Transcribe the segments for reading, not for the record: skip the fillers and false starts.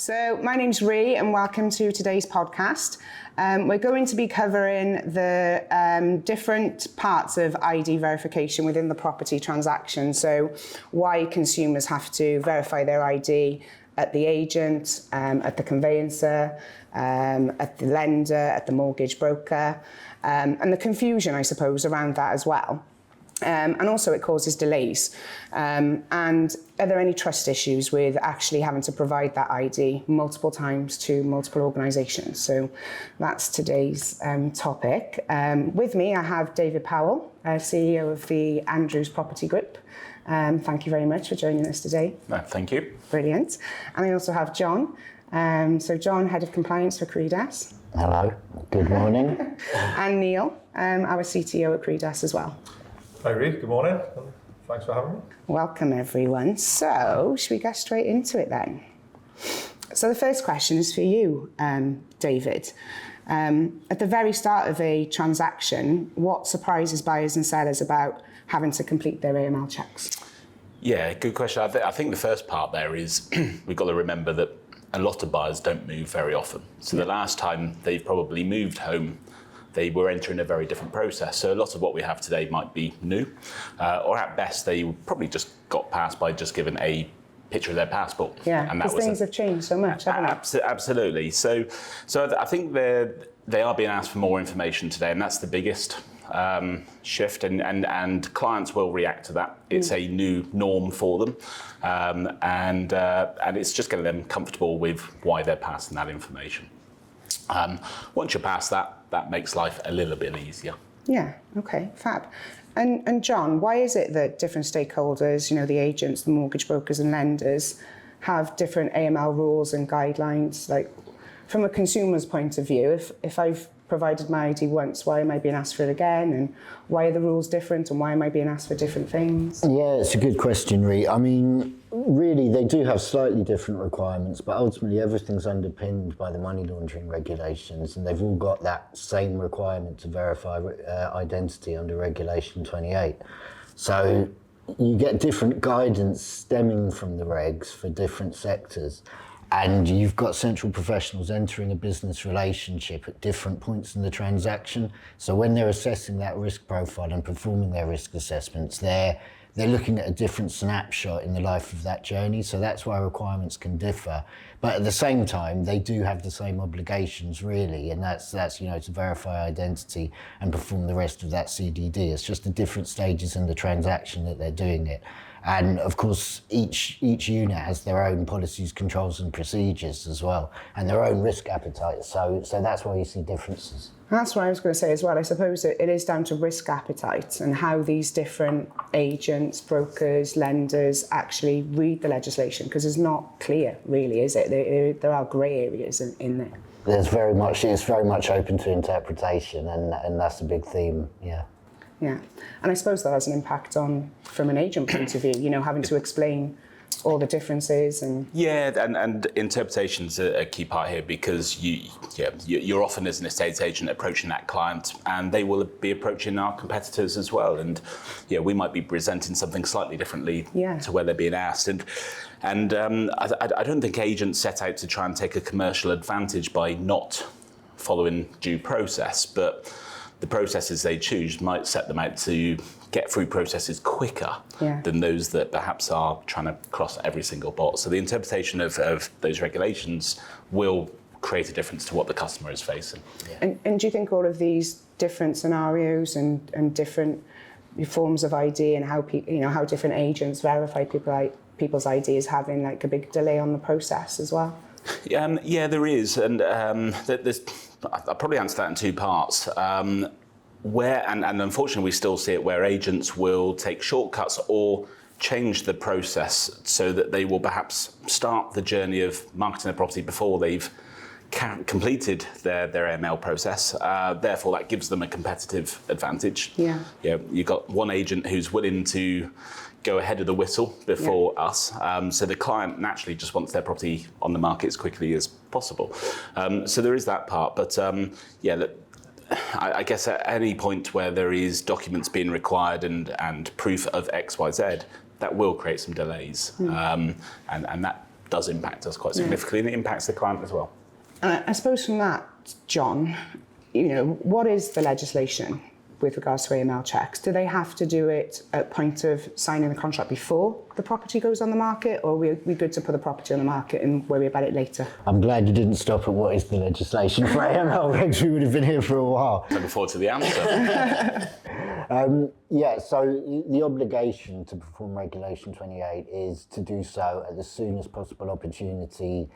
So my name's Ree and welcome to today's podcast. We're going to be covering the different parts of ID verification within the property transaction. So why consumers have to verify their ID at the agent, at the conveyancer, at the lender, at the mortgage broker, and the confusion, I suppose, around that as well. And also it causes delays. And are there any trust issues with actually having to provide that ID multiple times to multiple organisations? So that's today's topic. With me, I have David Powell, CEO of the Andrews Property Group. Thank you very much for joining us today. Thank you. Brilliant. And I also have John. So John, Head of Compliance for Credas. Hello, good morning. And Neil, our CTO at Credas as well. Hi Reid, good morning, and thanks for having me. Welcome everyone. So, should we get straight into it then? So the first question is for you, David. At the very start of a transaction, what surprises buyers and sellers about having to complete their AML checks? Yeah, good question. I think the first part there is we've got to remember that a lot of buyers don't move very often. So the last time they've probably moved home, they were entering a very different process. So a lot of what we have today might be new, or at best they probably just got passed by just given a picture of their passport. Yeah, because things have changed so much, haven't they? Absolutely. So I think they are being asked for more information today, and that's the biggest shift, and clients will react to that. It's a new norm for them, and it's just getting them comfortable with why they're passing that information. Once you're past that makes life a little bit easier. Yeah, okay, fab. And John, why is it that different stakeholders, the agents, the mortgage brokers and lenders, have different AML rules and guidelines? Like, from a consumer's point of view, if I've provided my ID once, why am I being asked for it again? And why are the rules different? And why am I being asked for different things? Yeah, it's a good question, Ree. I mean, really, they do have slightly different requirements, but ultimately everything's underpinned by the money laundering regulations, and they've all got that same requirement to verify identity under Regulation 28. So you get different guidance stemming from the regs for different sectors. And you've got central professionals entering a business relationship at different points in the transaction. So when they're assessing that risk profile and performing their risk assessments, they're looking at a different snapshot in the life of that journey. So that's why requirements can differ. But at the same time, they do have the same obligations, really, and that's to verify identity and perform the rest of that CDD. It's just the different stages in the transaction that they're doing it. And of course, each unit has their own policies, controls and procedures as well, and their own risk appetite. So that's why you see differences. That's what I was going to say as well. I suppose it is down to risk appetite and how these different agents, brokers, lenders actually read the legislation, because it's not clear, really, is it? There are grey areas in there. It's very much open to interpretation, and that's a big theme, yeah. Yeah, and I suppose that has an impact from an agent point of view, having to explain all the differences and... Yeah, and interpretation's a key part here, because you're often, as an estate agent, approaching that client, and they will be approaching our competitors as well. And we might be presenting something slightly differently to where they're being asked. And I don't think agents set out to try and take a commercial advantage by not following due process, but the processes they choose might set them out to get through processes quicker than those that perhaps are trying to cross every single box. So the interpretation of those regulations will create a difference to what the customer is facing. Yeah. And do you think all of these different scenarios and different forms of ID and how how different agents verify people's ID is having like a big delay on the process as well? Yeah, there is, and I'll probably answer that in two parts. Where and unfortunately we still see it where agents will take shortcuts or change the process so that they will perhaps start the journey of marketing a property before they've completed their AML process. Therefore, that gives them a competitive advantage. Yeah, you've got one agent who's willing to go ahead of the whistle before us. So the client naturally just wants their property on the market as quickly as possible. So there is that part. But I guess at any point where there is documents being required and proof of X, Y, Z, that will create some delays. And that does impact us quite significantly, and it impacts the client as well. And I suppose from that, John, what is the legislation with regards to AML checks? Do they have to do it at point of signing the contract before the property goes on the market, or are we good to put the property on the market and worry about it later? I'm glad you didn't stop at what is the legislation for AML regs. We would have been here for a while. Looking forward to the answer. So the obligation to perform Regulation 28 is to do so at the soonest possible opportunity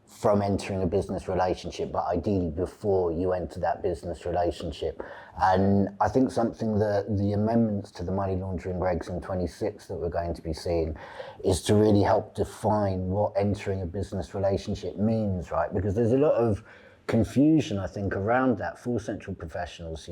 from entering a business relationship, but ideally before you enter that business relationship. And I think something that the amendments to the money laundering regs in 26 that we're going to be seeing is to really help define what entering a business relationship means, right? Because there's a lot of confusion, I think, around that for central professionals,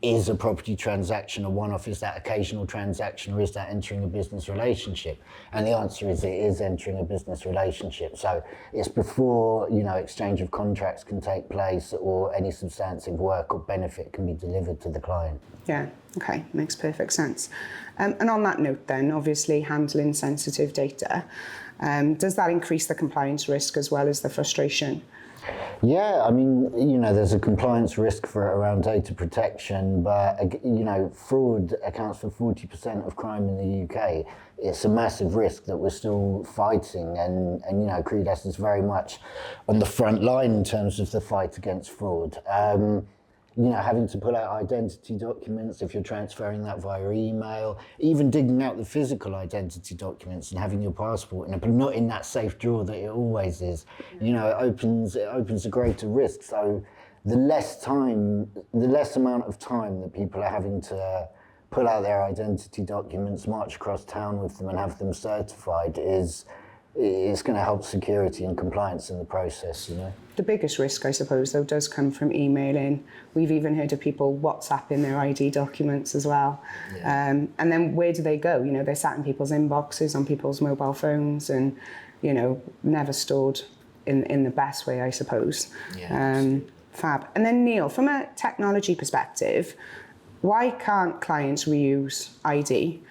is a property transaction a one-off? Is that occasional transaction, or is that entering a business relationship? And the answer is it is entering a business relationship. So it's before, exchange of contracts can take place or any substantive work or benefit can be delivered to the client. Yeah, okay, makes perfect sense. And on that note then, obviously handling sensitive data, does that increase the compliance risk as well as the frustration? Yeah, there's a compliance risk around data protection, but, fraud accounts for 40% of crime in the UK. It's a massive risk that we're still fighting, and Credas is very much on the front line in terms of the fight against fraud. Having to pull out identity documents if you're transferring that via email, even digging out the physical identity documents and having your passport but not in that safe drawer that it always is. It opens a greater risk. So the less amount of time that people are having to pull out their identity documents, march across town with them and have them certified is going to help security and compliance in the process, The biggest risk, I suppose, though, does come from emailing. We've even heard of people WhatsApping their ID documents as well. Yeah. And then where do they go? They're sat in people's inboxes, on people's mobile phones, and, never stored in the best way, I suppose. Yeah. Fab. And then, Neil, from a technology perspective, why can't clients reuse ID?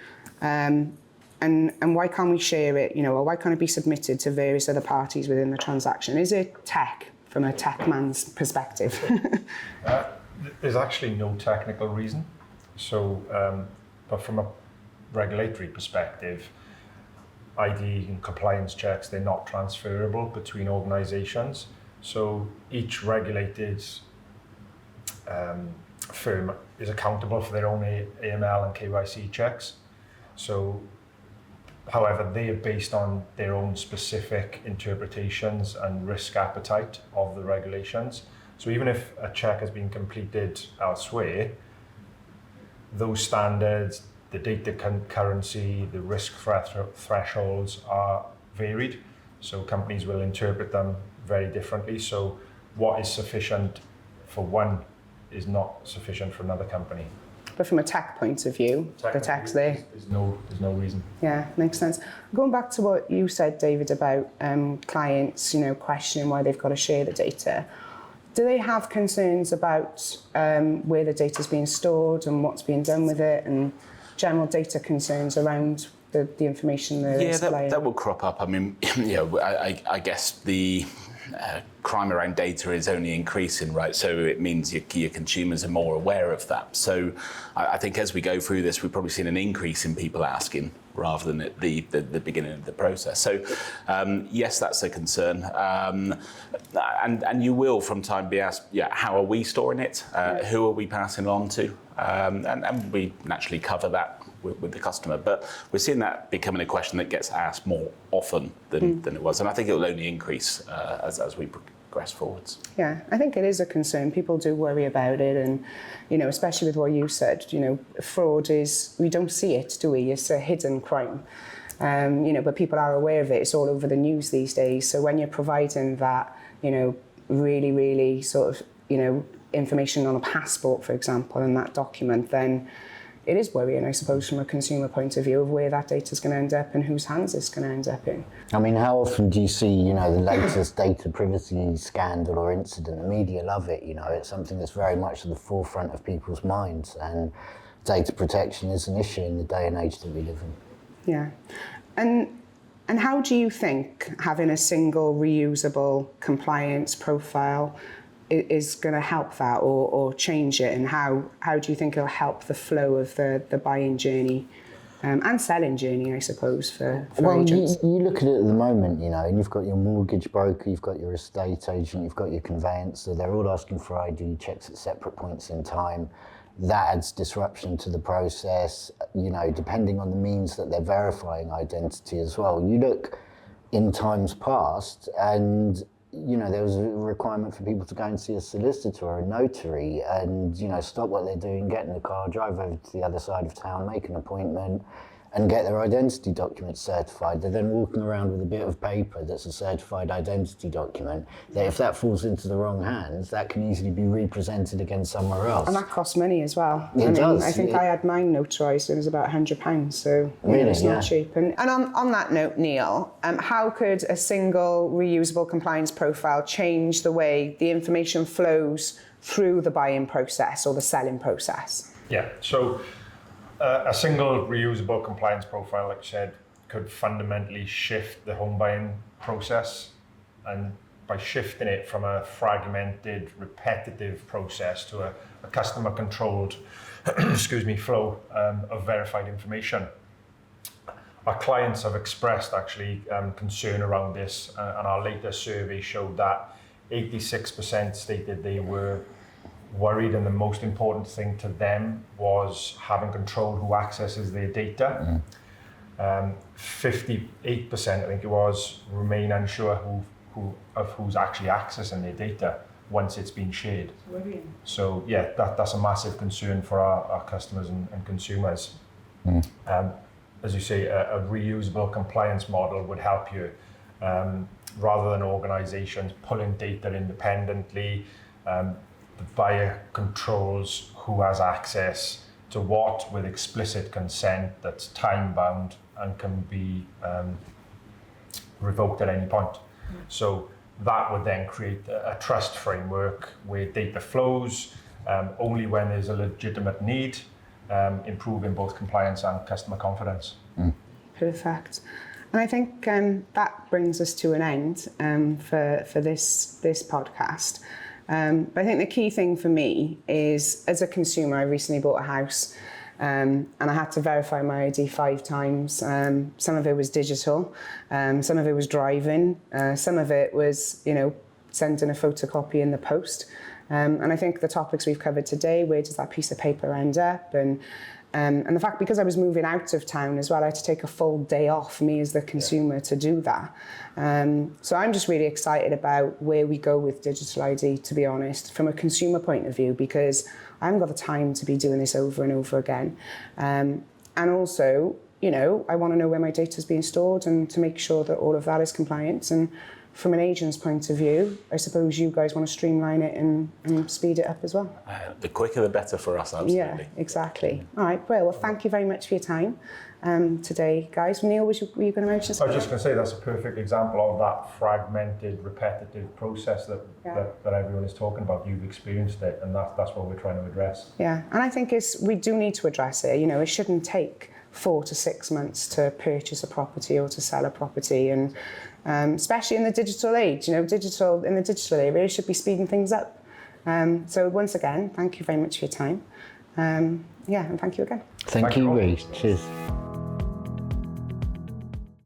And why can't we share it, or why can't it be submitted to various other parties within the transaction? Is it tech, from a tech man's perspective? There's actually no technical reason. So, but from a regulatory perspective, ID and compliance checks, they're not transferable between organisations. So each regulated firm is accountable for their own AML and KYC checks. So, however, they are based on their own specific interpretations and risk appetite of the regulations. So even if a check has been completed elsewhere, those standards, the data currency, the risk thresholds are varied. So companies will interpret them very differently. So what is sufficient for one is not sufficient for another company. But from a tech point of view, the tech's there. There's no reason. Yeah, makes sense. Going back to what you said, David, about clients, questioning why they've got to share the data. Do they have concerns about where the data's being stored and what's being done with it, and general data concerns around the information they're supplying? That will crop up. I guess the crime around data is only increasing, right? So it means your consumers are more aware of that. So I think as we go through this, we've probably seen an increase in people asking rather than at the beginning of the process. So yes, that's a concern. And you will from time be asked, how are we storing it? Who are we passing it on to? And we naturally cover that with the customer, but we're seeing that becoming a question that gets asked more often than it was, and I think it will only increase as we progress forwards. Yeah, I think it is a concern. People do worry about it, and especially with what you said, fraud is, we don't see it, do we? It's a hidden crime. But people are aware of it. It's all over the news these days. So when you're providing that, really, really sort of, information on a passport, for example, and that document, then it is worrying, I suppose, from a consumer point of view of where that data is going to end up and whose hands it's going to end up in. How often do you see, the latest data privacy scandal or incident? The media love it, it's something that's very much at the forefront of people's minds, and data protection is an issue in the day and age that we live in. Yeah. And And how do you think having a single reusable compliance profile is going to help that or change it? And how do you think it'll help the flow of the buying journey and selling journey, I suppose, for agents? You look at it at the moment, and you've got your mortgage broker, you've got your estate agent, you've got your conveyancer. They're all asking for ID checks at separate points in time. That adds disruption to the process, depending on the means that they're verifying identity as well. You look in times past and, there was a requirement for people to go and see a solicitor or a notary and, stop what they're doing, get in the car, drive over to the other side of town, make an appointment and get their identity documents certified. They're then walking around with a bit of paper that's a certified identity document, that if that falls into the wrong hands, that can easily be represented again somewhere else. And that costs money as well. It does. I think I had mine notarised, it was about £100, so really, it's not cheap. And on that note, Neil, how could a single reusable compliance profile change the way the information flows through the buying process or the selling process? Yeah, so a single reusable compliance profile, like I said, could fundamentally shift the home buying process, and by shifting it from a fragmented, repetitive process to a customer controlled flow of verified information. Our clients have expressed actually concern around this, and our latest survey showed that 86% stated they were worried, and the most important thing to them was having control who accesses their data. 58%, I think it was, remain unsure who's actually accessing their data once it's been shared. Brilliant. So yeah, that's a massive concern for our customers and consumers. As you say, a reusable compliance model would help you, rather than organizations pulling data independently. The buyer controls who has access to what with explicit consent that's time bound and can be revoked at any point. So that would then create a trust framework where data flows only when there's a legitimate need, improving both compliance and customer confidence. Perfect. And I think that brings us to an end for this podcast. But I think the key thing for me is, as a consumer, I recently bought a house and I had to verify my ID 5 times. Some of it was digital, some of it was driving, some of it was, sending a photocopy in the post. And I think the topics we've covered today, where does that piece of paper end up? And the fact, because I was moving out of town as well, I had to take a full day off, me as the consumer, to do that. So I'm just really excited about where we go with digital ID, to be honest, from a consumer point of view, because I haven't got the time to be doing this over and over again. And also, I want to know where my data is being stored and to make sure that all of that is compliant. And from an agent's point of view, I suppose you guys want to streamline it and speed it up as well. The quicker the better for us, absolutely. Yeah, exactly. All right, well, thank you very much for your time today, guys. Neil, were you going to mention something? I was just going to say that's a perfect example of that fragmented, repetitive process that everyone is talking about. You've experienced it, and that's what we're trying to address. Yeah, and I think we do need to address it. It shouldn't take 4 to 6 months to purchase a property or to sell a property, and especially in the digital age. In the digital area, it should be speeding things up. So once again, thank you very much for your time. And thank you again. Thank you, Reece. Cheers.